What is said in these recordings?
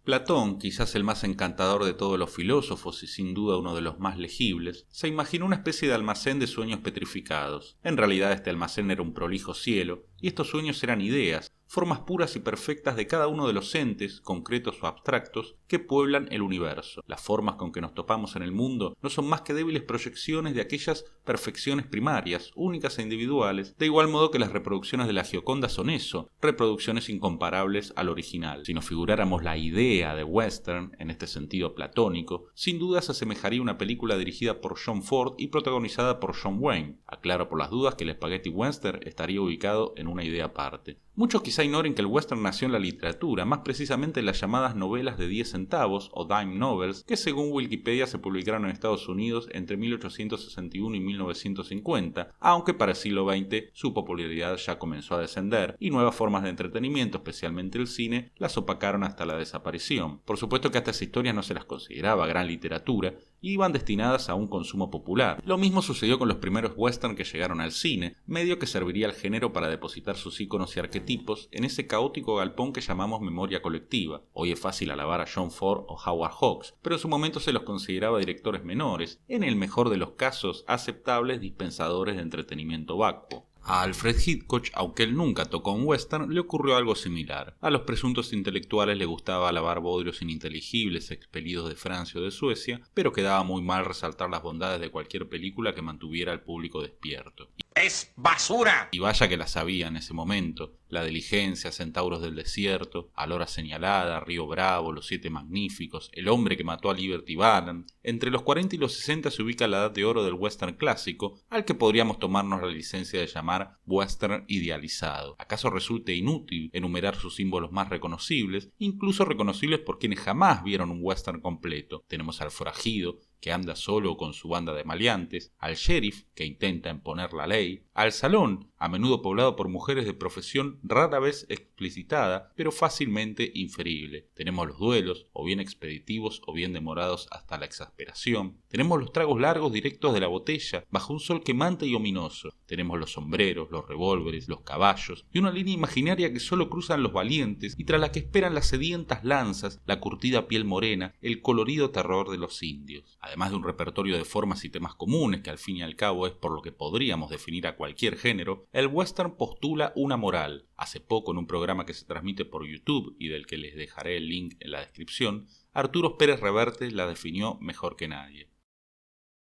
Platón, quizás el más encantador de todos los filósofos y sin duda uno de los más legibles, se imaginó una especie de almacén de sueños petrificados. En realidad este almacén era un prolijo cielo, y estos sueños eran ideas, formas puras y perfectas de cada uno de los entes, concretos o abstractos, que pueblan el universo. Las formas con que nos topamos en el mundo no son más que débiles proyecciones de aquellas perfecciones primarias, únicas e individuales, de igual modo que las reproducciones de la Gioconda son eso, reproducciones incomparables al original. Si nos figuráramos la idea de western, en este sentido platónico, sin duda se asemejaría a una película dirigida por John Ford y protagonizada por John Wayne. Aclaro por las dudas que el spaghetti western estaría ubicado en una idea aparte. Muchos quizá ignoren que el western nació en la literatura, más precisamente en las llamadas novelas de 10 centavos o dime novels, que según Wikipedia se publicaron en Estados Unidos entre 1861 y 1950, aunque para el siglo XX su popularidad ya comenzó a descender y nuevas formas de entretenimiento, especialmente el cine, las opacaron hasta la desaparición. Por supuesto que a estas historias no se las consideraba gran literatura y iban destinadas a un consumo popular. Lo mismo sucedió con los primeros western que llegaron al cine, medio que serviría al género para depositar sus íconos y arquetipos en ese caótico galpón que llamamos memoria colectiva. Hoy es fácil alabar a John Ford o Howard Hawks, pero en su momento se los consideraba directores menores, en el mejor de los casos aceptables dispensadores de entretenimiento vacuo. A Alfred Hitchcock, aunque él nunca tocó un western, le ocurrió algo similar. A los presuntos intelectuales les gustaba alabar bodrios ininteligibles expelidos de Francia o de Suecia, pero quedaba muy mal resaltar las bondades de cualquier película que mantuviera al público despierto. ¡Es basura! Y vaya que la sabía en ese momento. La Diligencia, Centauros del Desierto, A la Hora Señalada, Río Bravo, Los Siete Magníficos, El Hombre que Mató a Liberty Balance. Entre los 40 y los 60 se ubica la edad de oro del western clásico, al que podríamos tomarnos la licencia de llamar western idealizado. ¿Acaso resulte inútil enumerar sus símbolos más reconocibles, incluso reconocibles por quienes jamás vieron un western completo? Tenemos al forajido, que anda solo con su banda de maleantes, al sheriff, que intenta imponer la ley, al salón, a menudo poblado por mujeres de profesión rara vez explicitada, pero fácilmente inferible. Tenemos los duelos, o bien expeditivos o bien demorados hasta la exasperación. Tenemos los tragos largos directos de la botella, bajo un sol quemante y ominoso. Tenemos los sombreros, los revólveres, los caballos, y una línea imaginaria que solo cruzan los valientes y tras la que esperan las sedientas lanzas, la curtida piel morena, el colorido terror de los indios. Además de un repertorio de formas y temas comunes, que al fin y al cabo es por lo que podríamos definir a cualquier género, el western postula una moral. Hace poco, en un programa que se transmite por YouTube y del que les dejaré el link en la descripción, Arturo Pérez Reverte la definió mejor que nadie.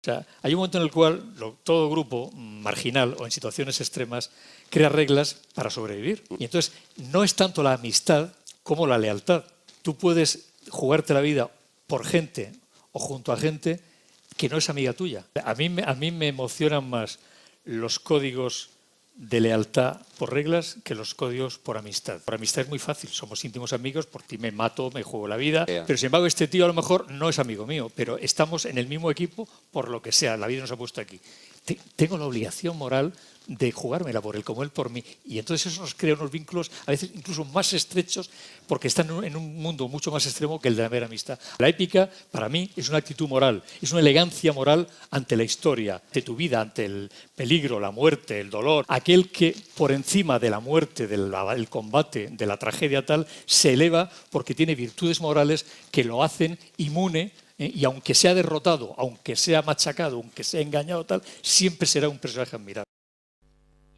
O sea, hay un momento en el cual todo grupo marginal o en situaciones extremas crea reglas para sobrevivir. Y entonces no es tanto la amistad como la lealtad. Tú puedes jugarte la vida por gente o junto a gente que no es amiga tuya. A mí me emocionan más los códigos de lealtad por reglas que los códigos por amistad. Por amistad es muy fácil, somos íntimos amigos, por ti me mato, me juego la vida, pero sin embargo este tío a lo mejor no es amigo mío, pero estamos en el mismo equipo por lo que sea, la vida nos ha puesto aquí. Tengo la obligación moral de jugármela por él, como él por mí. Y entonces eso nos crea unos vínculos a veces incluso más estrechos porque están en un mundo mucho más extremo que el de la mera amistad. La épica, para mí, es una actitud moral, es una elegancia moral ante la historia, ante tu vida, ante el peligro, la muerte, el dolor. Aquel que por encima de la muerte, del combate, de la tragedia tal, se eleva porque tiene virtudes morales que lo hacen inmune. Y aunque sea derrotado, aunque sea machacado, aunque sea engañado tal, siempre será un personaje admirable.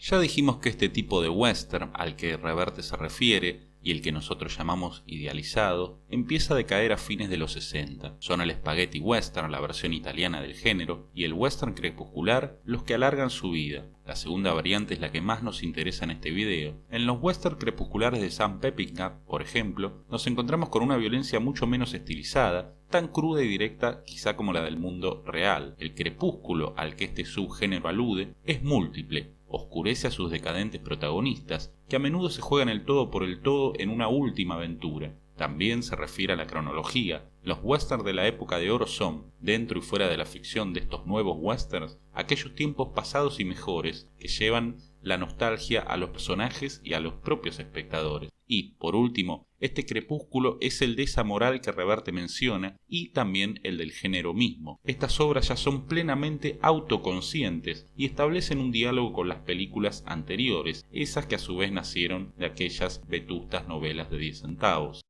Ya dijimos que este tipo de western al que Reverte se refiere y el que nosotros llamamos idealizado empieza a decaer a fines de los 60. Son el spaghetti western, la versión italiana del género, y el western crepuscular los que alargan su vida. La segunda variante es la que más nos interesa en este video. En los western crepusculares de Sam Peckinpah, por ejemplo, nos encontramos con una violencia mucho menos estilizada, tan cruda y directa quizá como la del mundo real. El crepúsculo al que este subgénero alude es múltiple. Oscurece a sus decadentes protagonistas, que a menudo se juegan el todo por el todo en una última aventura. También se refiere a la cronología. Los westerns de la época de oro son, dentro y fuera de la ficción de estos nuevos westerns, aquellos tiempos pasados y mejores que llevan la nostalgia a los personajes y a los propios espectadores. Y, por último, este crepúsculo es el de esa moral que Reverte menciona y también el del género mismo. Estas obras ya son plenamente autoconscientes y establecen un diálogo con las películas anteriores, esas que a su vez nacieron de aquellas vetustas novelas de 10 centavos.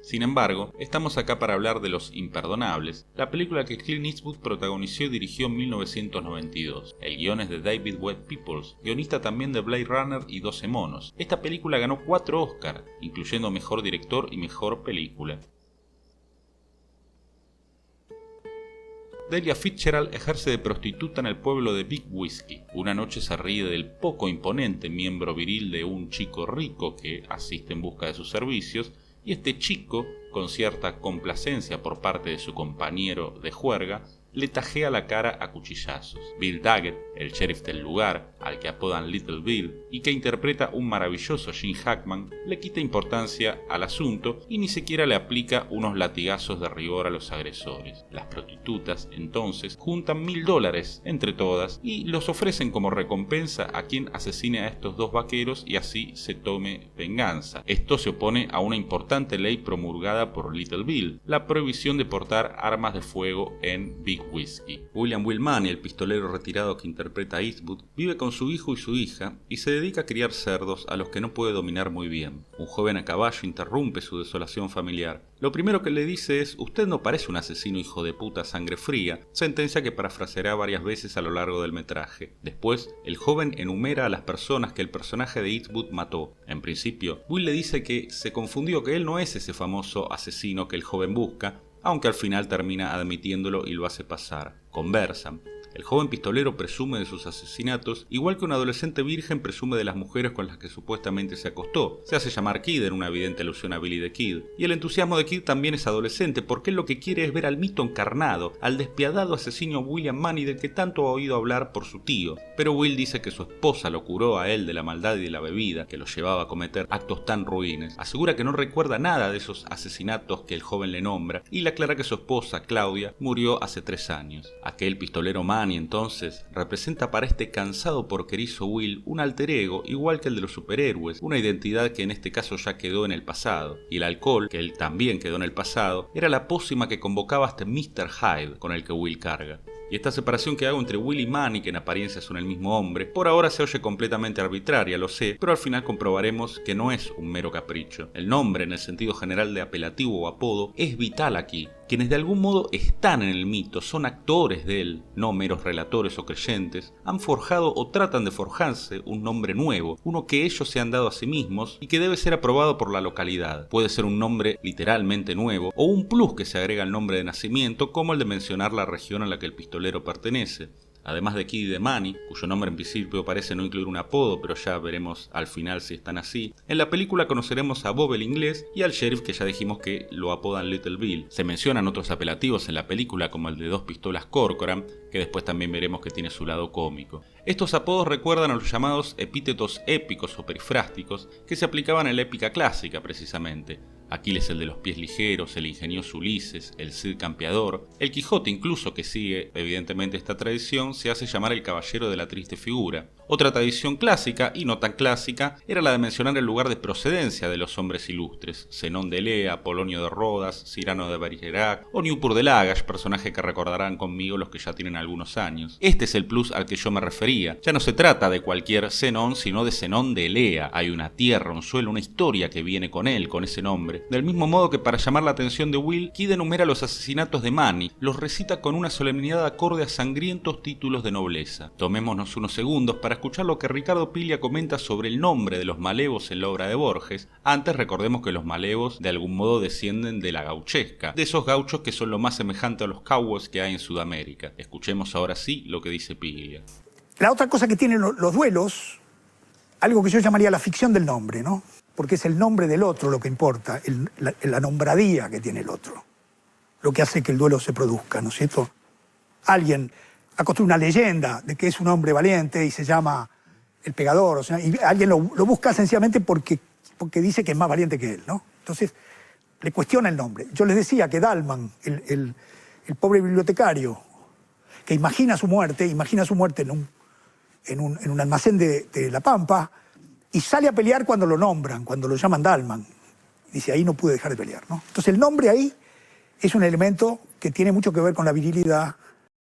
Sin embargo, estamos acá para hablar de Los Imperdonables, la película que Clint Eastwood protagonizó y dirigió en 1992. El guion es de David Webb Peoples, guionista también de Blade Runner y 12 monos. Esta película ganó 4 Oscars, incluyendo Mejor Director y Mejor Película. Delia Fitzgerald ejerce de prostituta en el pueblo de Big Whiskey. Una noche se ríe del poco imponente miembro viril de un chico rico que asiste en busca de sus servicios, y este chico, con cierta complacencia por parte de su compañero de juerga, le tajea la cara a cuchillazos. Bill Daggett, el sheriff del lugar, al que apodan Little Bill, y que interpreta un maravilloso Gene Hackman, le quita importancia al asunto y ni siquiera le aplica unos latigazos de rigor a los agresores. Las prostitutas, entonces, juntan $1000 entre todas y los ofrecen como recompensa a quien asesine a estos 2 vaqueros y así se tome venganza. Esto se opone a una importante ley promulgada por Little Bill, la prohibición de portar armas de fuego en Big Whiskey. William Will Munny, el pistolero retirado que interpreta a Eastwood, vive con su hijo y su hija y se dedica a criar cerdos a los que no puede dominar muy bien. Un joven a caballo interrumpe su desolación familiar. Lo primero que le dice es: "Usted no parece un asesino hijo de puta sangre fría", sentencia que parafraseará varias veces a lo largo del metraje. Después, el joven enumera a las personas que el personaje de Eastwood mató. En principio, Will le dice que se confundió, que él no es ese famoso asesino que el joven busca, aunque al final termina admitiéndolo y lo hace pasar. Conversan. El joven pistolero presume de sus asesinatos, igual que un adolescente virgen presume de las mujeres con las que supuestamente se acostó. Se hace llamar Kid en una evidente alusión a Billy the Kid. Y el entusiasmo de Kid también es adolescente, porque él lo que quiere es ver al mito encarnado, al despiadado asesino William Munny del que tanto ha oído hablar por su tío. Pero Will dice que su esposa lo curó a él de la maldad y de la bebida, que lo llevaba a cometer actos tan ruines. Asegura que no recuerda nada de esos asesinatos que el joven le nombra, y le aclara que su esposa, Claudia, murió hace 3 años. Aquel pistolero Munny, entonces, representa para este cansado porquerizo Will un alter ego igual que el de los superhéroes, una identidad que en este caso ya quedó en el pasado, y el alcohol, que él también quedó en el pasado, era la pócima que convocaba hasta Mr. Hyde con el que Will carga. Y esta separación que hago entre Will y Munny, que en apariencia son el mismo hombre, por ahora se oye completamente arbitraria, lo sé, pero al final comprobaremos que no es un mero capricho. El nombre, en el sentido general de apelativo o apodo, es vital aquí. Quienes de algún modo están en el mito, son actores de él, no meros relatores o creyentes, han forjado o tratan de forjarse un nombre nuevo, uno que ellos se han dado a sí mismos y que debe ser aprobado por la localidad. Puede ser un nombre literalmente nuevo o un plus que se agrega al nombre de nacimiento, como el de mencionar la región a la que el pistolero pertenece. Además de Kid y de Munny, cuyo nombre en principio parece no incluir un apodo, pero ya veremos al final si están así, en la película conoceremos a Bob el inglés y al sheriff, que ya dijimos que lo apodan Little Bill. Se mencionan otros apelativos en la película, como el de 2 pistolas Corcoran, que después también veremos que tiene su lado cómico. Estos apodos recuerdan a los llamados epítetos épicos o perifrásticos que se aplicaban en la épica clásica precisamente. Aquiles el de los pies ligeros, el ingenioso Ulises, el Cid campeador, el Quijote incluso, que sigue evidentemente esta tradición, se hace llamar el caballero de la triste figura. Otra tradición clásica, y no tan clásica, era la de mencionar el lugar de procedencia de los hombres ilustres: Zenón de Elea, Polonio de Rodas, Cyrano de Bergerac o Niupur de Lagash, personaje que recordarán conmigo los que ya tienen algunos años. Este es el plus al que yo me refería. Ya no se trata de cualquier Zenón, sino de Zenón de Elea. Hay una tierra, un suelo, una historia que viene con él, con ese nombre. Del mismo modo que, para llamar la atención de Will, Kid enumera los asesinatos de Munny, los recita con una solemnidad acorde a sangrientos títulos de nobleza. Tomémonos unos segundos para escuchar lo que Ricardo Piglia comenta sobre el nombre de los malevos en la obra de Borges. Antes, recordemos que los malevos de algún modo descienden de la gauchesca, de esos gauchos que son lo más semejante a los cowboys que hay en Sudamérica. Escuchemos ahora sí lo que dice Piglia. La otra cosa que tienen los duelos, algo que yo llamaría la ficción del nombre, ¿no? Porque es el nombre del otro lo que importa, la nombradía que tiene el otro, lo que hace que el duelo se produzca, ¿no es cierto? Alguien ha construido una leyenda de que es un hombre valiente y se llama el pegador, o sea, y alguien lo busca sencillamente porque dice que es más valiente que él, ¿no? Entonces, le cuestiona el nombre. Yo les decía que Dalman, el pobre bibliotecario, que imagina su muerte en un almacén de La Pampa, y sale a pelear cuando lo nombran, cuando lo llaman Dalman. Dice, ahí no pude dejar de pelear, ¿no? Entonces el nombre ahí es un elemento que tiene mucho que ver con la virilidad,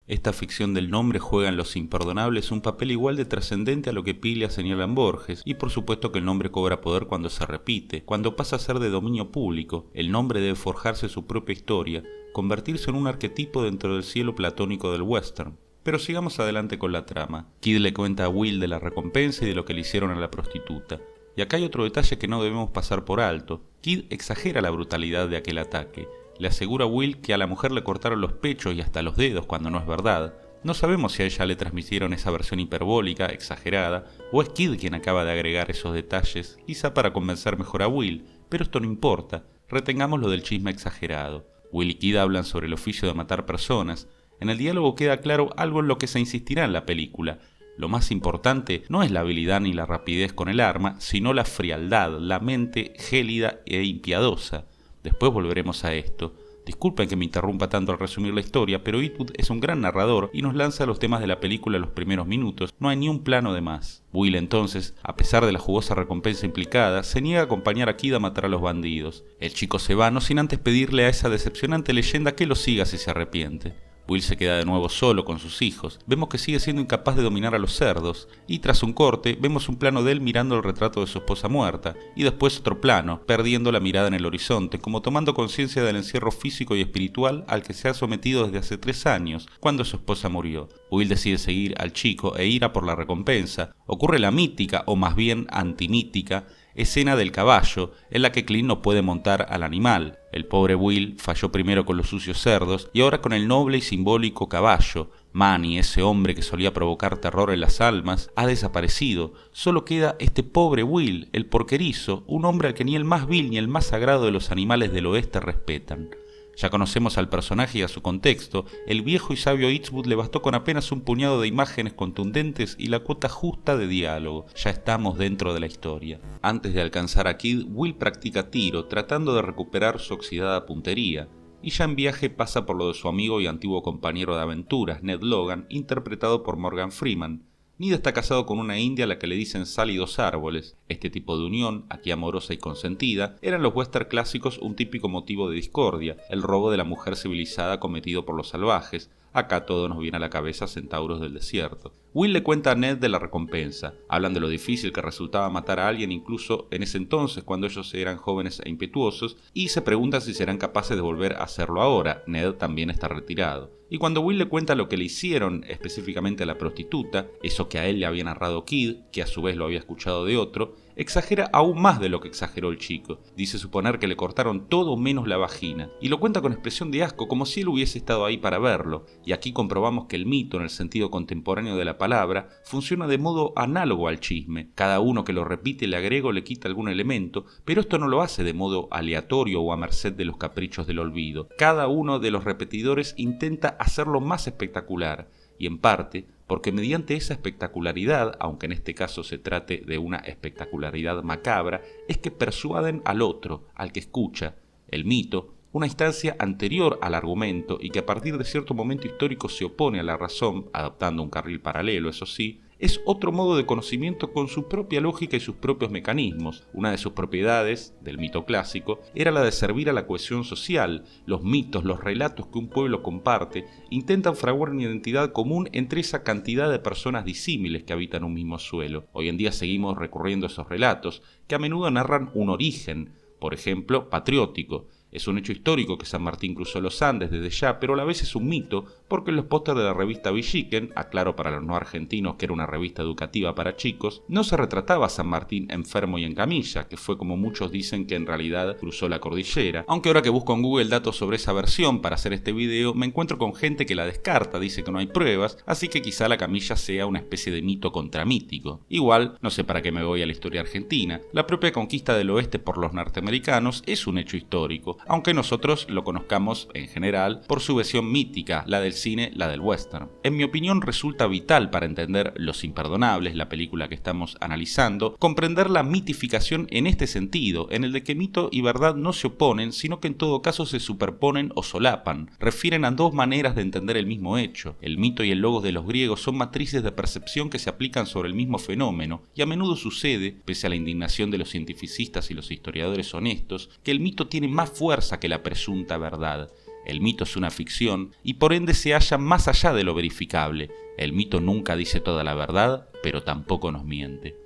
Esta ficción del nombre juega en Los Imperdonables un papel igual de trascendente a lo que Piglia señala en Borges, y por supuesto que el nombre cobra poder cuando se repite, cuando pasa a ser de dominio público. El nombre debe forjarse su propia historia, convertirse en un arquetipo dentro del cielo platónico del western. Pero sigamos adelante con la trama. Kid le cuenta a Will de la recompensa y de lo que le hicieron a la prostituta. Y acá hay otro detalle que no debemos pasar por alto. Kid exagera la brutalidad de aquel ataque. Le asegura a Will que a la mujer le cortaron los pechos y hasta los dedos cuando no es verdad. No sabemos si a ella le transmitieron esa versión hiperbólica, exagerada, o es Kid quien acaba de agregar esos detalles, quizá para convencer mejor a Will, pero esto no importa, retengamos lo del chisme exagerado. Will y Kid hablan sobre el oficio de matar personas. En el diálogo queda claro algo en lo que se insistirá en la película. Lo más importante no es la habilidad ni la rapidez con el arma, sino la frialdad, la mente gélida e impiadosa. Después volveremos a esto. Disculpen que me interrumpa tanto al resumir la historia, pero Eastwood es un gran narrador y nos lanza los temas de la película en los primeros minutos. No hay ni un plano de más. Will entonces, a pesar de la jugosa recompensa implicada, se niega a acompañar a Kid a matar a los bandidos. El chico se va, no sin antes pedirle a esa decepcionante leyenda que lo siga si se arrepiente. Will se queda de nuevo solo con sus hijos. Vemos que sigue siendo incapaz de dominar a los cerdos, y tras un corte vemos un plano de él mirando el retrato de su esposa muerta, y después otro plano, perdiendo la mirada en el horizonte, como tomando conciencia del encierro físico y espiritual al que se ha sometido desde hace 3 años, cuando su esposa murió. Will decide seguir al chico e ir a por la recompensa. Ocurre la mítica, o más bien antimítica, escena del caballo, en la que Clint no puede montar al animal. El pobre Will falló primero con los sucios cerdos y ahora con el noble y simbólico caballo. Manny, ese hombre que solía provocar terror en las almas, ha desaparecido. Solo queda este pobre Will, el porquerizo, un hombre al que ni el más vil ni el más sagrado de los animales del oeste respetan. Ya conocemos al personaje y a su contexto. El viejo y sabio Eastwood le bastó con apenas un puñado de imágenes contundentes y la cuota justa de diálogo. Ya estamos dentro de la historia. Antes de alcanzar a Kid, Will practica tiro, tratando de recuperar su oxidada puntería. Y ya en viaje pasa por lo de su amigo y antiguo compañero de aventuras, Ned Logan, interpretado por Morgan Freeman. Ned está casado con una india a la que le dicen Sal y 2 árboles. Este tipo de unión, aquí amorosa y consentida, era en los western clásicos un típico motivo de discordia, el robo de la mujer civilizada cometido por los salvajes. Acá todo nos viene a la cabeza Centauros del Desierto. Will le cuenta a Ned de la recompensa. Hablan de lo difícil que resultaba matar a alguien incluso en ese entonces cuando ellos eran jóvenes e impetuosos, y se preguntan si serán capaces de volver a hacerlo ahora. Ned también está retirado. Y cuando Will le cuenta lo que le hicieron específicamente a la prostituta, eso que a él le había narrado Kid, que a su vez lo había escuchado de otro, exagera aún más de lo que exageró el chico. Dice suponer que le cortaron todo menos la vagina, y lo cuenta con expresión de asco, como si él hubiese estado ahí para verlo. Y aquí comprobamos que el mito, en el sentido contemporáneo de la palabra, funciona de modo análogo al chisme. Cada uno que lo repite le agrega o le quita algún elemento, pero esto no lo hace de modo aleatorio o a merced de los caprichos del olvido. Cada uno de los repetidores intenta hacerlo más espectacular, y en parte porque mediante esa espectacularidad, aunque en este caso se trate de una espectacularidad macabra, es que persuaden al otro, al que escucha. El mito, una instancia anterior al argumento y que a partir de cierto momento histórico se opone a la razón, adoptando un carril paralelo, eso sí, es otro modo de conocimiento con su propia lógica y sus propios mecanismos. Una de sus propiedades, del mito clásico, era la de servir a la cohesión social. Los mitos, los relatos que un pueblo comparte, intentan fraguar una identidad común entre esa cantidad de personas disímiles que habitan un mismo suelo. Hoy en día seguimos recurriendo a esos relatos, que a menudo narran un origen, por ejemplo, patriótico. Es un hecho histórico que San Martín cruzó los Andes desde ya, pero a la vez es un mito, porque en los pósters de la revista Villiquen, aclaro para los no argentinos que era una revista educativa para chicos, no se retrataba a San Martín enfermo y en camilla, que fue como muchos dicen que en realidad cruzó la cordillera. Aunque ahora que busco en Google datos sobre esa versión para hacer este video, me encuentro con gente que la descarta, dice que no hay pruebas, así que quizá la camilla sea una especie de mito contramítico. Igual, no sé para qué me voy a la historia argentina. La propia conquista del oeste por los norteamericanos es un hecho histórico, aunque nosotros lo conozcamos en general por su versión mítica, la del cine, la del western. En mi opinión resulta vital para entender Los Imperdonables, la película que estamos analizando, comprender la mitificación en este sentido, en el de que mito y verdad no se oponen, sino que en todo caso se superponen o solapan. Refieren a dos maneras de entender el mismo hecho. El mito y el logos de los griegos son matrices de percepción que se aplican sobre el mismo fenómeno, y a menudo sucede, pese a la indignación de los cientificistas y los historiadores honestos, que el mito tiene más fuerza que la presunta verdad. El mito es una ficción y por ende se halla más allá de lo verificable. El mito nunca dice toda la verdad, pero tampoco nos miente.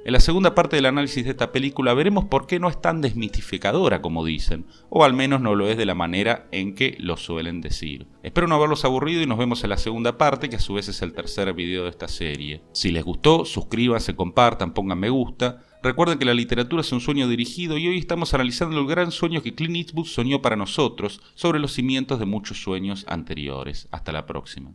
En la segunda parte del análisis de esta película veremos por qué no es tan desmitificadora como dicen, o al menos no lo es de la manera en que lo suelen decir. Espero no haberlos aburrido y nos vemos en la segunda parte, que a su vez es el tercer video de esta serie. Si les gustó, suscríbanse, compartan, pongan me gusta. Recuerden que la literatura es un sueño dirigido y hoy estamos analizando el gran sueño que Clint Eastwood soñó para nosotros sobre los cimientos de muchos sueños anteriores. Hasta la próxima.